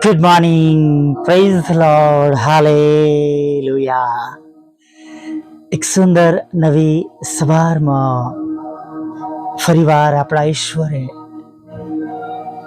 Good morning, praise the lord, hallelujah. એક સુંદર નવી સવારમાં ફરીવાર આપણા ઈશ્વરે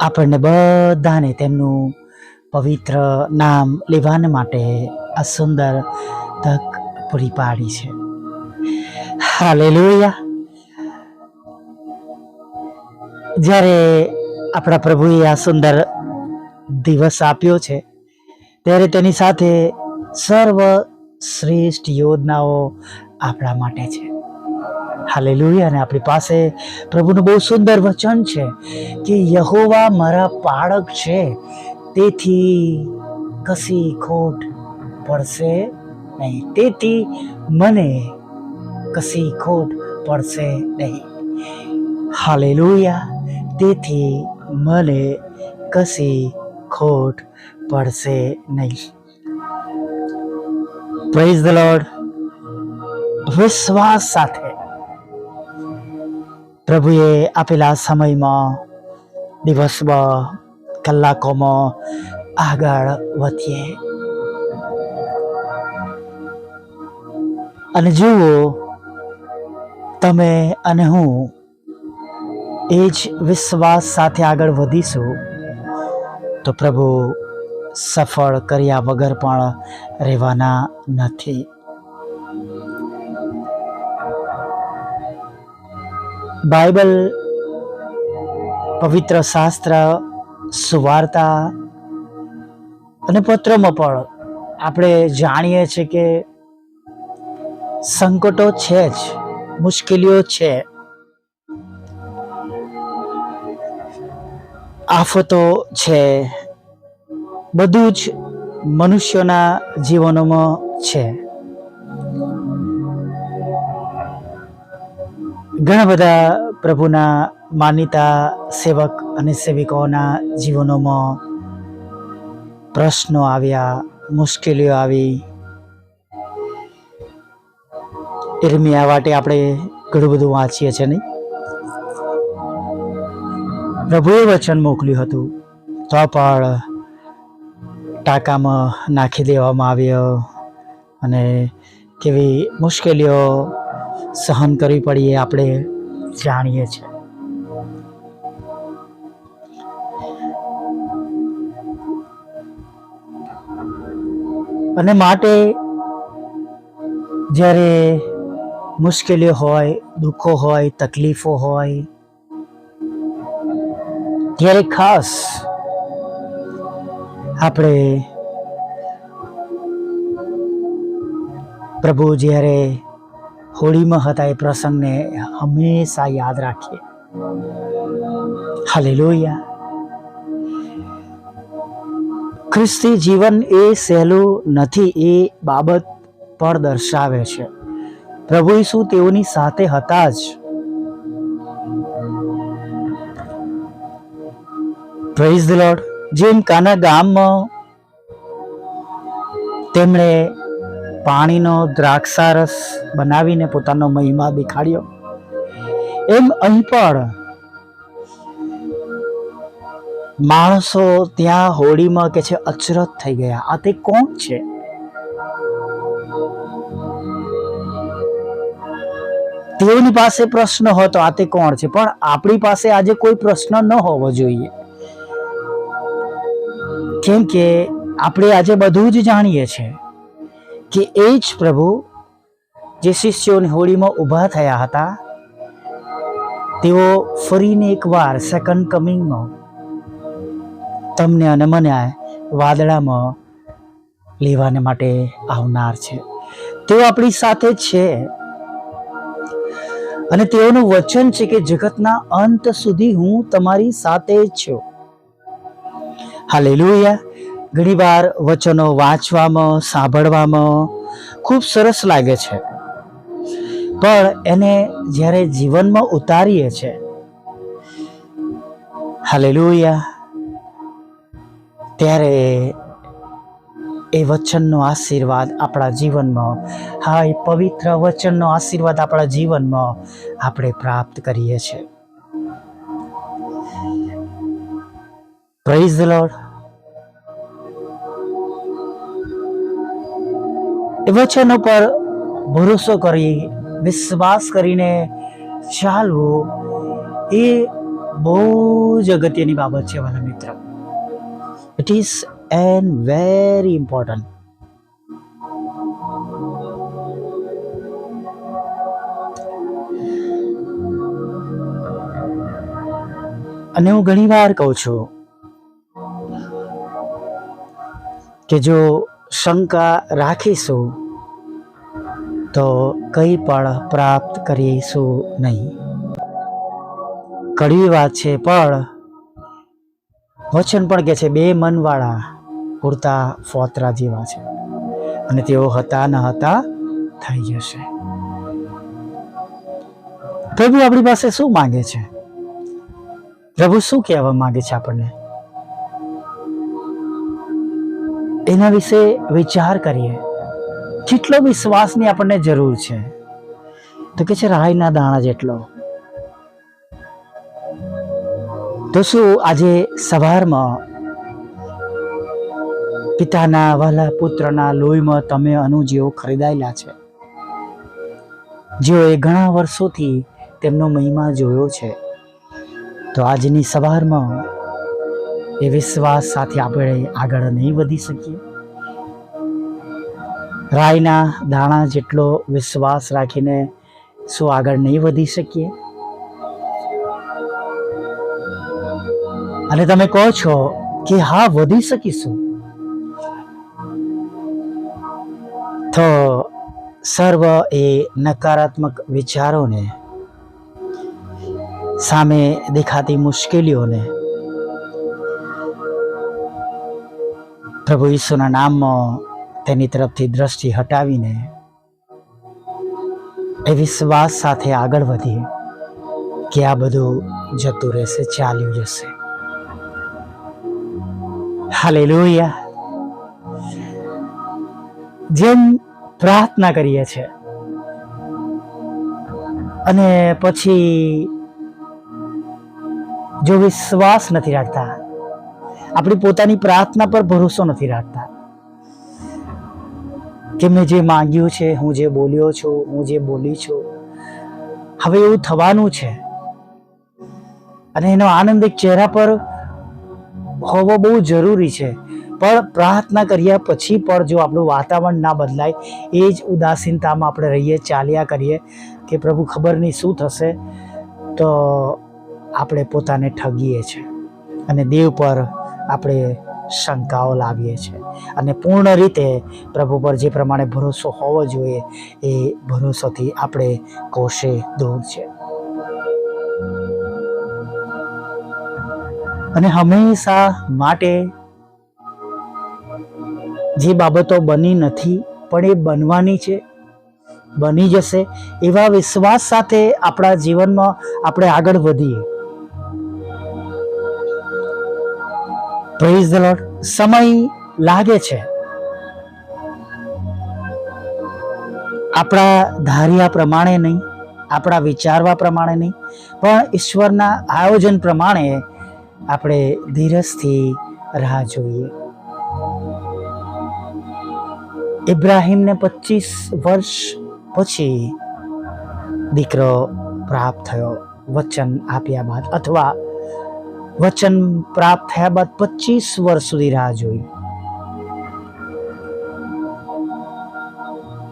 આપણને બધાને તેમનું પવિત્ર નામ લેવાને માટે આ સુંદર તક પૂરી પાડી છે. હાલેલુયા. જ્યારે આપણા પ્રભુએ આ સુંદર દિવસ આપ્યો છે ત્યારે તેની સાથે સર્વશ્રેષ્ઠ યોજનાઓ આપણા માટે છે. હાલેલુયા. અને આપણી પાસે પ્રભુનું બહુ સુંદર વચન છે કે યહોવા મારા પાળક છે, તેથી કશી ખોટ પડશે નહીં. તેથી મને કશી ખોટ પડશે નહીં. હાલેલુયા. તેથી મને કશી ખોટ પડશે નહીં. Praise the lord. વિશ્વાસ સાથે પ્રભુએ આપેલા સમયમાં, દિવસમાં, કલાકોમાં આગળ વધીએ અને જુઓ, તમે અને હું એ જ વિશ્વાસ સાથે આગળ વધીશું તો પ્રભુ સફળ કર્યા વગર પણ રહેવાના નથી. બાઇબલ, પવિત્ર શાસ્ત્ર, સુવાર્તા અને પત્રોમાં પણ આપણે જાણીએ છીએ કે સંકટો છે જ, મુશ્કેલીઓ છે, આફતો છે, બધું જ મનુષ્યોના જીવનોમાં છે. ઘણા બધા પ્રભુના માનીતા સેવક અને સેવિકાઓના જીવનોમાં પ્રશ્નો આવ્યા, મુશ્કેલીઓ આવી. ઈર્મિયા માટે આપણે ઘણું બધું વાંચીએ છીએ, નહીં? પ્રભુએ વચન મોકલ્યું હતું તો પણ ટાંકામાં નાખી દેવામાં આવ્યો અને કેવી મુશ્કેલીઓ સહન કરવી પડી એ આપણે જાણીએ છીએ. અને માટે જ્યારે મુશ્કેલીઓ હોય, દુઃખો હોય, તકલીફો હોય, ત્યારે ખાસ આપણે પ્રભુ જ્યારે હોળીમાં હતા એ પ્રસંગને હંમેશા યાદ રાખીએ. હાલેલુયા. ખ્રિસ્તી જીવન એ સહેલું નથી, એ બાબત પણ દર્શાવે છે. પ્રભુ ઈસુ તેઓની સાથે હતા જ. Praise the lord. જેમ કાના ગામમાં તેમણે પાણીનો દ્રાક્ષારસ બનાવીને પોતાનો મહિમા દેખાડ્યો, એમ અહીં પણ માણસો ત્યાં હોળીમાં કે છે અચરજ થઈ ગયા, આ તે કોણ છે? તેઓની પાસે પ્રશ્ન હતો, આ તે કોણ છે? પણ આપણી પાસે આજે કોઈ પ્રશ્ન ન હોવો જોઈએ, કેમ કે આપણે આજે બધું જ જાણીએ છીએ કે એ જ પ્રભુ જે શિષ્યોની હોળીમાં ઊભા થયા હતા, તેઓ ફરીને એકવાર સેકન્ડ કમિંગમાં તમને અને મને વાદળામાં લેવાને માટે આવનાર છે. તેઓ આપણી સાથે છે અને તેઓનું વચન છે કે જગતના અંત સુધી હું તમારી સાથે જ છું. હાલેલુયા. ઘણીવાર વચનો વાંચવામાં, સાંભળવામાં ખૂબ સરસ લાગે છે, પણ એને જ્યારે જીવનમાં ઉતારીએ છીએ, હાલેલુયા, ત્યારે એ વચનનો આશીર્વાદ આપણા જીવનમાં, હા, એ પવિત્ર વચનનો આશીર્વાદ આપણા જીવનમાં આપણે પ્રાપ્ત કરીએ છીએ. Praise the lord. એ વચનો પર ભરોસો કરી વિશ્વાસ કરીને ચાલવું એ બહુ જ અગત્યની બાબત છે વાલા મિત્ર. It is an very important. અને હું ઘણી વાર કહું છું કે જો શંકા રાખીશું તો કંઈ પણ પ્રાપ્ત કરીશું નહીં. કડવી વાત છે, પણ વચન પણ કહે છે, બે મનવાળા ઉડતા ફોતરા જેવા છે અને તેઓ હતા ન હતા થઈ જશે. પ્રભુ આપણી પાસે શું માંગે છે? પ્રભુ શું કહેવા માંગે છે આપણને? એના વિશે વિચાર કરીએ. કેટલો વિશ્વાસની આપણને જરૂર છે? તો કે છે રાઈના દાણા જેટલો. તો શું આજે સવારમાં પિતાના વહાલા પુત્રના લોહીમાં તમે જેઓ ખરીદાયેલા છે, જેઓએ ઘણા વર્ષોથી તેમનો મહિમા જોયો છે, તો આજની સવારમાં એ વિશ્વાસ સાથે આપણે આગળ નહીં વધી શકીએ? રાઈના દાણા જેટલો વિશ્વાસ રાખીને શું આગળ નહીં વધી શકીએ? અને તમે કહો છો કે હા, વધી શકીશું, તો સર્વ એ નકારાત્મક વિચારોને, સામે દેખાતી મુશ્કેલીઓને પ્રભુ ઈસુના નામમાં તેની તરફથી દ્રષ્ટિ હટાવીને એ વિશ્વાસ સાથે આગળ વધીએ કે આ બધું જતું રહેશે, ચાલ્યું જશે. હાલેલુયા. જેમ પ્રાર્થના કરીએ છીએ અને પછી જો વિશ્વાસ નથી રાખતા, આપણી પોતાની પ્રાર્થના પર ભરોસો નથી રાખતા કે મેં જે માંગ્યું છે, હું જે બોલ્યો છું, હું જે બોલી છું, હવે એવું થવાનું છે, અને એનો આનંદ એક ચહેરા પર હોવો બહુ જરૂરી છે. પણ પ્રાર્થના કર્યા પછી પણ જો આપણું વાતાવરણ ના બદલાય, એ જ ઉદાસીનતામાં આપણે રહીએ, ચાલ્યા કરીએ કે પ્રભુ ખબર નહીં શું થશે, તો આપણે પોતાને ઠગીએ છીએ અને દેવ પર આપણે શંકાઓ લાવીએ છીએ અને પૂર્ણ રીતે પ્રભુ પર જે પ્રમાણે ભરોસો હોવો જોઈએ એ ભરોસોથી આપણે કોશે દૂર છે. અને હંમેશા માટે જે બાબતો બની નથી પણ એ બનવાની છે, બની જશે, એવા વિશ્વાસ સાથે આપણા જીવનમાં આપણે આગળ વધીએ. Praise the lord. સમય લાગે છે, આપણા ધાર્યા પ્રમાણે નહીં, આપણા વિચારવા પ્રમાણે નહીં, પણ ઈશ્વરના આયોજન પ્રમાણે આપણે ધીરજથી રાહ જોઈએ. ઇબ્રાહીમને 25 વર્ષ પછી દીકરો પ્રાપ્ત થયો વચન આપ્યા બાદ, અથવા વચન પ્રાપ્ત થયા બાદ 25 વર્ષ સુધી રાહ જોઈ.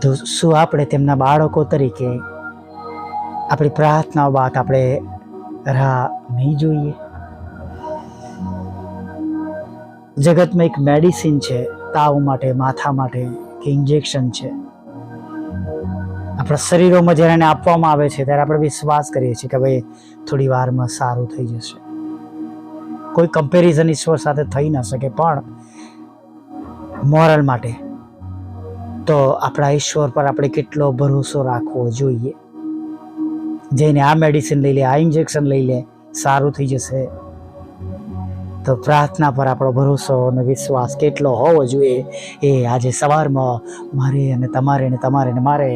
તો શું આપણે તેમના બાળકો તરીકે આપણી પ્રાર્થના બાદ આપણે રાહ નહીં જોઈએ? જગતમાં એક મેડિસિન છે તાવ માટે, માથા માટે, કે ઇન્જેક્શન છે. આપણા શરીરોમાં જ્યારે એને આપવામાં આવે છે ત્યારે આપણે વિશ્વાસ કરીએ છીએ કે ભાઈ થોડી વારમાં સારું થઈ જશે. કોઈ કમ્પેરિઝન ઈશ્વર સાથે થઈ ન શકે, પણ મોરલ માટે તો આપણા ઈશ્વર પર આપણે કેટલો ભરોસો રાખવો જોઈએ. જઈને આ મેડિસિન લઈ લે, આ ઇન્જેક્શન લઈ લે, સારું થઈ જશે. તો પ્રાર્થના પર આપણો ભરોસો અને વિશ્વાસ કેટલો હોવો જોઈએ એ આજે સવારમાં મારે અને તમારે ને તમારે ને મારે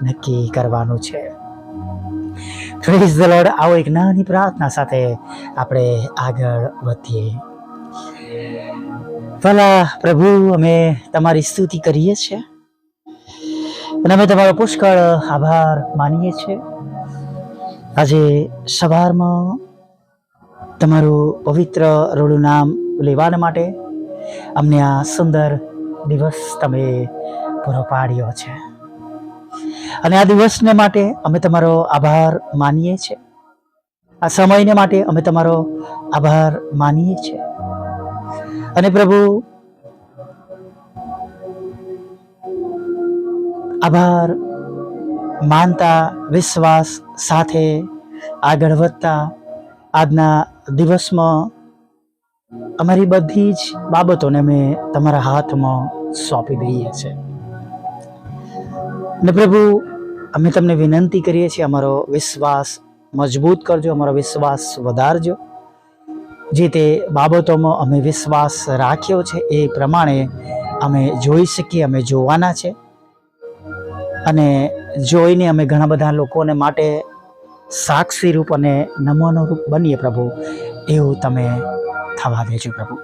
નક્કી કરવાનું છે. Praise the lord. આવો એક નાની પ્રાર્થના સાથે આપણે આગળ વધીએ. ભલા પ્રભુ, અમે તમારી સ્તુતિ કરીએ છીએ અને અમે તમારો પુષ્કળ આભાર માનીએ છીએ આજે સવારમાં તમારું પવિત્ર રોડું નામ લેવાના માટે અમને આ સુંદર દિવસ તમે પૂરો પાડ્યો છે. અને આ દિવસને માટે અમે તમારો આભાર માનીએ છીએ. આ સમયને માટે અમે તમારો આભાર માનીએ છીએ. અને પ્રભુ, આભાર માનતા વિશ્વાસ સાથે આગળ વધતા આજના દિવસમાં અમારી બધી જ બાબતોને અમે તમારા હાથમાં સોંપી દઈએ છીએ. ને પ્રભુ, અમે તમને વિનંતી કરીએ છીએ, અમારો વિશ્વાસ મજબૂત કરજો, અમારો વિશ્વાસ વધારજો. જે તે બાબતોમાં અમે વિશ્વાસ રાખ્યો છે એ પ્રમાણે અમે જોઈ શકીએ, અમે જોવાના છે. અને જોઈને અમે ઘણા બધા લોકોને માટે સાક્ષી રૂપ અને નમૂનો રૂપ બનીએ પ્રભુ, એવું તમે થવા દેજો પ્રભુ.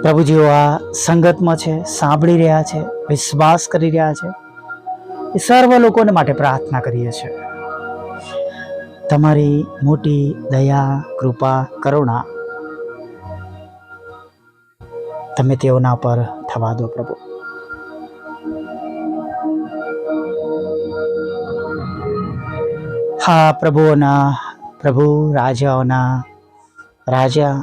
પ્રભુ, જેઓ આ સંગતમાં છે, સાંભળી રહ્યા છે, વિશ્વાસ કરી રહ્યા છે, એ સર્વ લોકોને માટે પ્રાર્થના કરીએ છીએ. તમારી મોટી દયા, કૃપા, કરુણા તમે તેઓના પર થવા દો પ્રભુ. હા પ્રભુઓના પ્રભુ, રાજાઓના રાજા,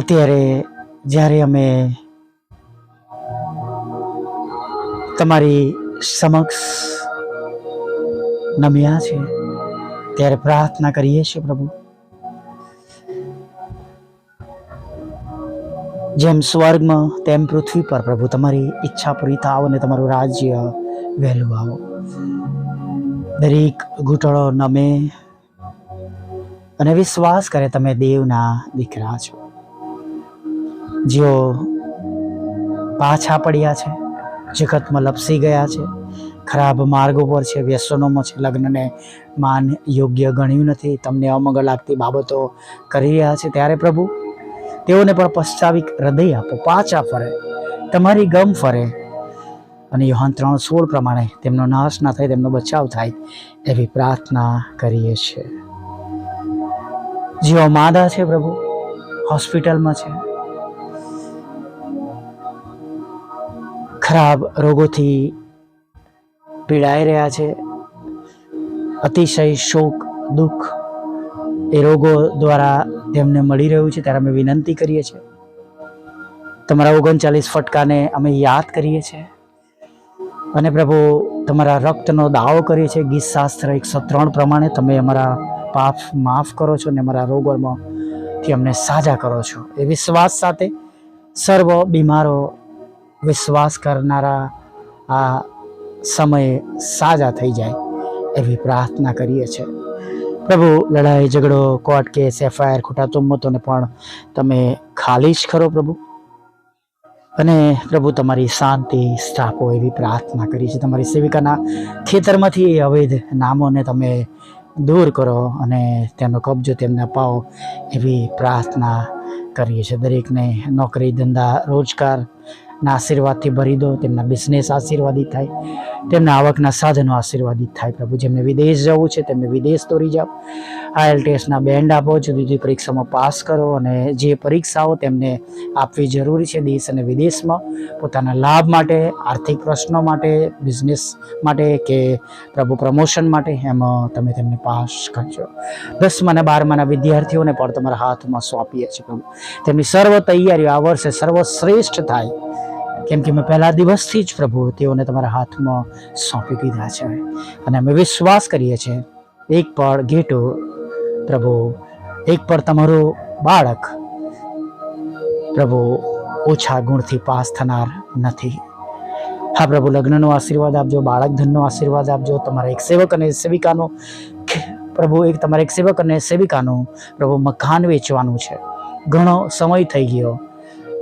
અત્યારે જ્યારે અમે તમારી સમક્ષ નમ્યા છે ત્યારે પ્રાર્થના કરીએ છીએ પ્રભુ, જેમ સ્વર્ગમાં તેમ પૃથ્વી પર પ્રભુ તમારી ઈચ્છા પૂરી થાવ અને તમારું રાજ્ય વહેલું આવો. દરેક ઘૂંટણો નમે અને વિશ્વાસ કરે તમે દેવના દીકરા છો. જેઓ પાછા પડ્યા છે, જગતમાં લપસી ગયા છે, ખરાબ માર્ગો પર છે, વ્યસનોમાં છે, લગ્નને માન યોગ્ય ગણ્યું નથી, તમને અમંગળ લાગતી બાબતો કરી રહ્યા છે, ત્યારે પ્રભુ તેઓને પણ પશ્ચાવિક હૃદય આપો, પાછા ફરે, તમારી ગમ ફરે અને યોહાન 3:16 પ્રમાણે તેમનો નાશ ના થાય, તેમનો બચાવ થાય એવી પ્રાર્થના કરીએ છીએ. જેઓ માદા છે પ્રભુ, હોસ્પિટલમાં છે, ખરાબ રોગોથી પીડાઈ રહ્યા છે, અતિશય શોક દુઃખ એ રોગો દ્વારા તેમને મળી રહ્યું છે, ત્યારે અમે વિનંતી કરીએ છીએ. તમારા 39 ફટકાને અમે યાદ કરીએ છીએ અને પ્રભુ તમારા રક્તનો દાવો કરીએ છીએ. ગીત શાસ્ત્ર 103 પ્રમાણે તમે અમારા પાપ માફ કરો છો અને અમારા રોગોમાંથી અમને સાજા કરો છો. એ વિશ્વાસ સાથે સર્વ બીમારો વિશ્વાસ કરનારા આ સમયે સાજા થઈ જાય એવી પ્રાર્થના કરીએ છીએ. પ્રભુ, લડાઈ ઝઘડો, કોર્ટ કેસ, FIR, ખોટા તુમ્મતોને પણ તમે ખાલી જ કરો પ્રભુ. અને પ્રભુ તમારી શાંતિ સ્થાપો એવી પ્રાર્થના કરી છે. તમારી સેવિકાના ખેતરમાંથી અવૈધ નામોને તમે દૂર કરો અને તેનો કબજો તેમને અપાવો એવી પ્રાર્થના કરીએ છીએ. દરેકને નોકરી, ધંધા, રોજગારના આશીર્વાદથી ભરી દો. તેમના બિઝનેસ આશીર્વાદિત થાય, તેમના આવકના સાધનો આશીર્વાદિત થાય પ્રભુ. જેમને વિદેશ જવું છે તેમને વિદેશ દોરી જાઓ. IELTSના બેન્ડ આપો, જુદી જુદી પરીક્ષામાં પાસ કરો અને જે પરીક્ષાઓ તેમને આપવી જરૂરી છે દેશ અને વિદેશમાં, પોતાના લાભ માટે, આર્થિક પ્રશ્નો માટે, બિઝનેસ માટે કે પ્રભુ પ્રમોશન માટે, એમાં તમે તેમને પાસ કરજો. 10મા અને 12માના વિદ્યાર્થીઓને પણ તમારા હાથમાં સોંપીએ છીએ પ્રભુ. તેમની સર્વ તૈયારીઓ આ વર્ષે સર્વશ્રેષ્ઠ થાય, કેમ કે મેં પહેલા દિવસથી જ પ્રભુ તેઓને તમારા હાથમાં સોંપી દીધા છે. અને અમે વિશ્વાસ કરીએ છીએ એક પણ ઘેટો પ્રભુ, એક પણ તમારું બાળક પ્રભુ ઓછા ગુણથી પાસ થનાર નથી. હા પ્રભુ, લગ્નનો આશીર્વાદ આપજો, બાળક ધનનો આશીર્વાદ આપજો. તમારા એક સેવક અને સેવિકાનો પ્રભુ, તમારા એક સેવક અને સેવિકાનું પ્રભુ મકાન વેચવાનું છે, ઘણો સમય થઈ ગયો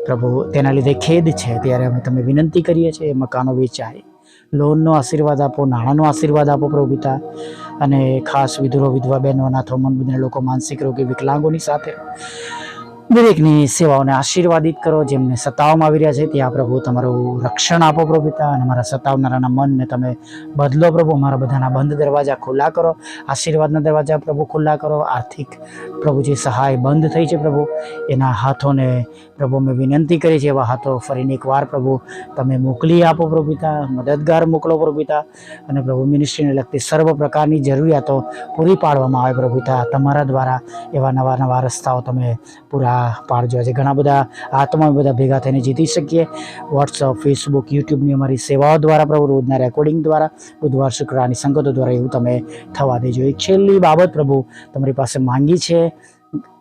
પ્રભુ, તેના લીધે ખેદ છે, ત્યારે અમે તમે વિનંતી કરીએ છીએ મકાનો વેચાય. લોનનો આશીર્વાદ આપો, નાણાંનો આશીર્વાદ આપો પ્રભુ પિતા. અને ખાસ વિધુરો વિધવા બહેનો અનાથો મનબુદ્ધના લોકો માનસિક રોગી વિકલાંગોની સાથે દરેકની સેવાઓને આશીર્વાદિત કરો. જેમને સતાવવામાં આવી રહ્યા છે ત્યાં પ્રભુ તમારું રક્ષણ આપો પ્રભુ પિતા, અને મારા સતાવનારાના મનને તમે બદલો પ્રભુ. મારા બધાના બંધ દરવાજા ખુલ્લા કરો, આશીર્વાદના દરવાજા પ્રભુ ખુલ્લા કરો. આર્થિક પ્રભુ જે સહાય બંધ થઈ છે પ્રભુ, એના હાથોને પ્રભુ મેં વિનંતી કરી છે, એવા હાથો ફરીને એકવાર પ્રભુ તમે મોકલી આપો પ્રભુ પિતા, મદદગાર મોકલો પ્રભુ પિતા. અને પ્રભુ મિનિસ્ટ્રીને લગતી સર્વ પ્રકારની જરૂરિયાતો પૂરી પાડવામાં આવે પ્રભુ પિતા. તમારા દ્વારા એવા નવા નવા રસ્તાઓ તમે પૂરા પાડજો. આજે ઘણા બધા આત્મા બધા ભેગા થઈને જીતી શકીએ. વોટ્સઅપ, ફેસબુક, યુટ્યુબની અમારી સેવાઓ દ્વારા પ્રભુ, રોજના રેકોર્ડિંગ દ્વારા, બુધવાર શુક્રવારની સંગતો દ્વારા એવું તમે થવા દેજો. એક છેલ્લી બાબત પ્રભુ તમારી પાસે માંગી છે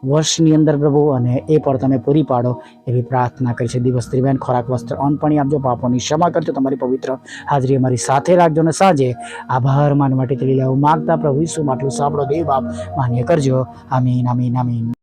વર્ષની અંદર પ્રભુ, અને એ પણ તમે પૂરી પાડો એવી પ્રાર્થના કરી છે. દિવસ દરમિયાન ખોરાક, વસ્ત્ર, અન્ન પાણી આપજો, પાપોની ક્ષમા કરજો, તમારી પવિત્ર હાજરી અમારી સાથે રાખજો, અને સાંજે આભાર માન માટે તેલી લેવું માગતા પ્રભુ ઈસુ માટલું સાંભળો દેવ બાપ માન્ય કરજો. આમીન, આમીન, આમીન.